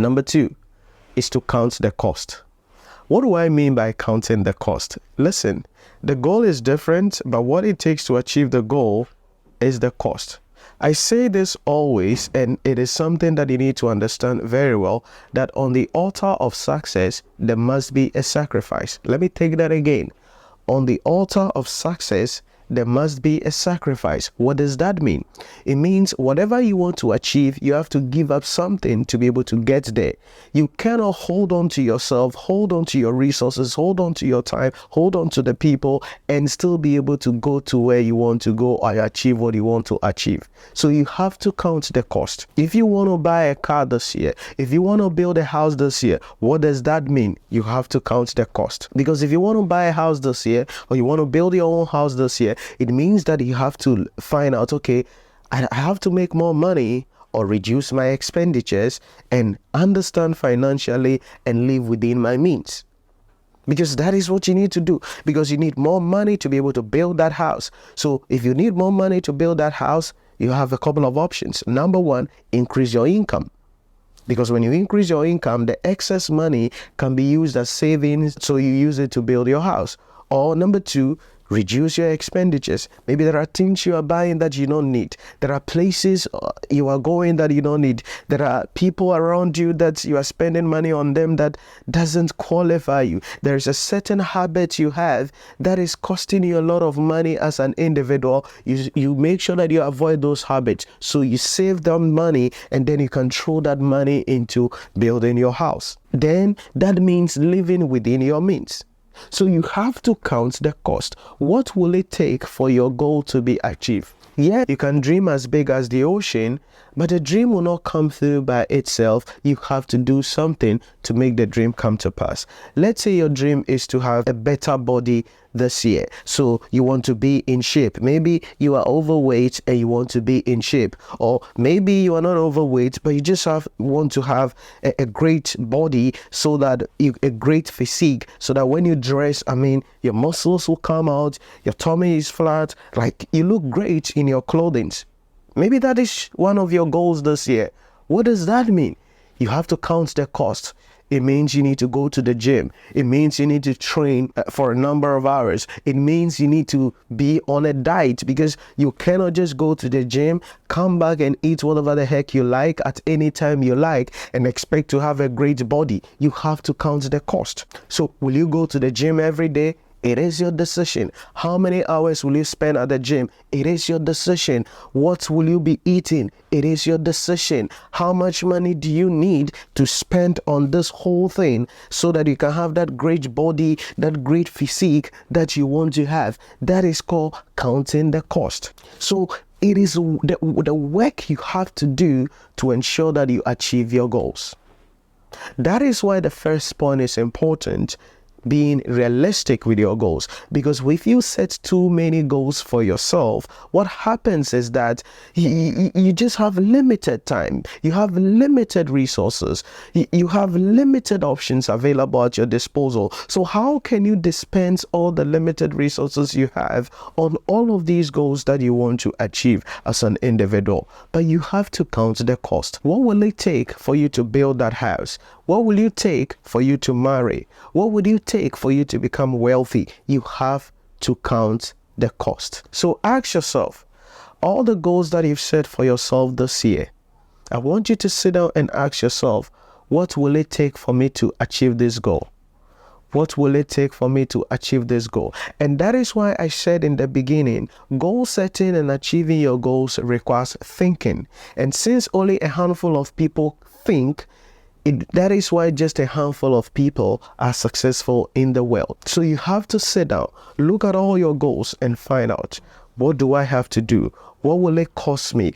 Number two is to count the cost. What do I mean by counting the cost? Listen, the goal is different, but what it takes to achieve the goal is the cost. I say this always, and it is something that you need to understand very well, that on the altar of success, there must be a sacrifice. Let me take that again. On the altar of success, there must be a sacrifice. What does that mean? It means whatever you want to achieve, you have to give up something to be able to get there. You cannot hold on to yourself, hold on to your resources, hold on to your time, hold on to the people, and still be able to go to where you want to go or achieve what you want to achieve. So you have to count the cost. If you want to buy a car this year, if you want to build a house this year, what does that mean? You have to count the cost. Because if you want to buy a house this year, or you want to build your own house this year, it means that you have to find out, okay, I have to make more money or reduce my expenditures and understand financially and live within my means. Because that is what you need to do, because you need more money to be able to build that house. So if you need more money to build that house, you have a couple of options. Number one, increase your income. Because when you increase your income, the excess money can be used as savings, so you use it to build your house. Or number two, reduce your expenditures. Maybe there are things you are buying that you don't need. There are places you are going that you don't need. There are people around you that you are spending money on them that doesn't qualify you. There is a certain habit you have that is costing you a lot of money as an individual. You make sure that you avoid those habits. So you save them money, and then you control that money into building your house. Then that means living within your means. So you have to count the cost. What will it take for your goal to be achieved? Yeah, you can dream as big as the ocean, but the dream will not come through by itself. You have to do something to make the dream come to pass. Let's say your dream is to have a better body this year. So you want to be in shape. Maybe you are overweight and you want to be in shape. Or maybe you are not overweight, but you just want to have a great body, so that a great physique, so that when you dress, your muscles will come out, your tummy is flat, like you look great in your clothing. Maybe that is one of your goals this year. What does that mean? You have to count the cost. It means you need to go to the gym. It means you need to train for a number of hours. It means you need to be on a diet, because you cannot just go to the gym, come back and eat whatever the heck you like at any time you like and expect to have a great body. You have to count the cost. So will you go to the gym every day? It is your decision. How many hours will you spend at the gym? It is your decision. What will you be eating? It is your decision. How much money do you need to spend on this whole thing so that you can have that great body, that great physique that you want to have? That is called counting the cost. So it is the work you have to do to ensure that you achieve your goals. That is why the first point is important, being realistic with your goals. Because if you set too many goals for yourself, what happens is that you just have limited time, you have limited resources, you have limited options available at your disposal. So how can you dispense all the limited resources you have on all of these goals that you want to achieve as an individual? But you have to count the cost. What will it take for you to build that house? What will you take for you to marry? What would you take for you to become wealthy? You have to count the cost. So ask yourself, all the goals that you've set for yourself this year, I want you to sit down and ask yourself, what will it take for me to achieve this goal? What will it take for me to achieve this goal? And that is why I said in the beginning, goal setting and achieving your goals requires thinking. And since only a handful of people think, that is why just a handful of people are successful in the world. So you have to sit down, look at all your goals and find out, what do I have to do? What will it cost me?